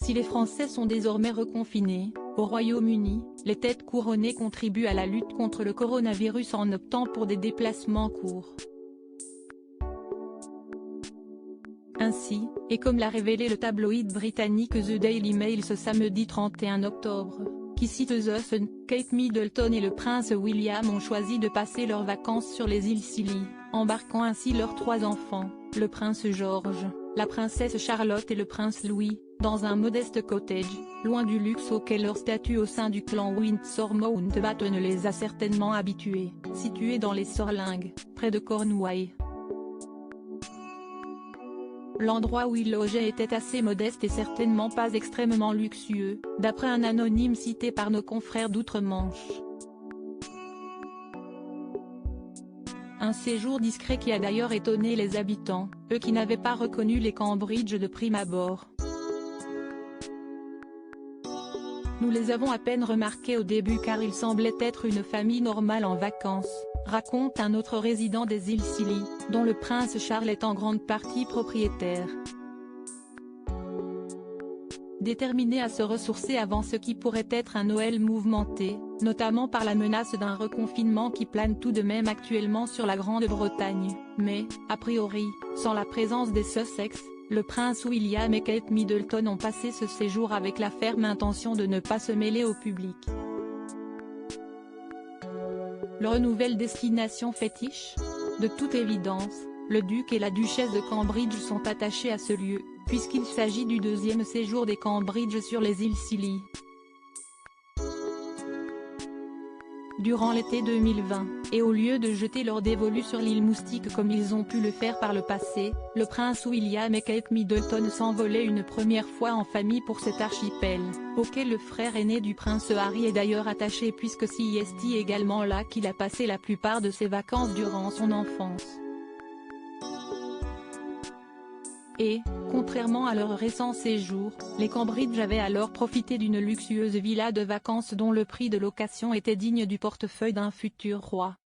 Si les Français sont désormais reconfinés, au Royaume-Uni, les têtes couronnées contribuent à la lutte contre le coronavirus en optant pour des déplacements courts. Ainsi, et comme l'a révélé le tabloïd britannique The Daily Mail ce samedi 31 octobre, qui cite The Sun, Kate Middleton et le prince William ont choisi de passer leurs vacances sur les îles Scilly, embarquant ainsi leurs 3 enfants, le prince George, la princesse Charlotte et le prince Louis, dans un modeste cottage, loin du luxe auquel leur statut au sein du clan Windsor Mountbatten les a certainement habitués, situé dans les Sorlingues, près de Cornouailles. L'endroit où ils logeaient était assez modeste et certainement pas extrêmement luxueux, d'après un anonyme cité par nos confrères d'outre-Manche. Un séjour discret qui a d'ailleurs étonné les habitants, eux qui n'avaient pas reconnu les Cambridge de prime abord. Nous les avons à peine remarqués au début car ils semblaient être une famille normale en vacances, raconte un autre résident des îles Scilly, dont le prince Charles est en grande partie propriétaire. Déterminés à se ressourcer avant ce qui pourrait être un Noël mouvementé, notamment par la menace d'un reconfinement qui plane tout de même actuellement sur la Grande-Bretagne, mais, a priori, sans la présence des Sussex, le prince William et Kate Middleton ont passé ce séjour avec la ferme intention de ne pas se mêler au public. Leur nouvelle destination fétiche ? De toute évidence, le duc et la duchesse de Cambridge sont attachés à ce lieu, puisqu'il s'agit du 2e séjour des Cambridge sur les îles Scilly. Durant l'été 2020, et au lieu de jeter leur dévolu sur l'île Moustique comme ils ont pu le faire par le passé, le prince William et Kate Middleton s'envolaient une première fois en famille pour cet archipel, auquel le frère aîné du prince Harry est d'ailleurs attaché puisque c'est également là qu'il a passé la plupart de ses vacances durant son enfance. Et, contrairement à leur récent séjour, les Cambridge avaient alors profité d'une luxueuse villa de vacances dont le prix de location était digne du portefeuille d'un futur roi.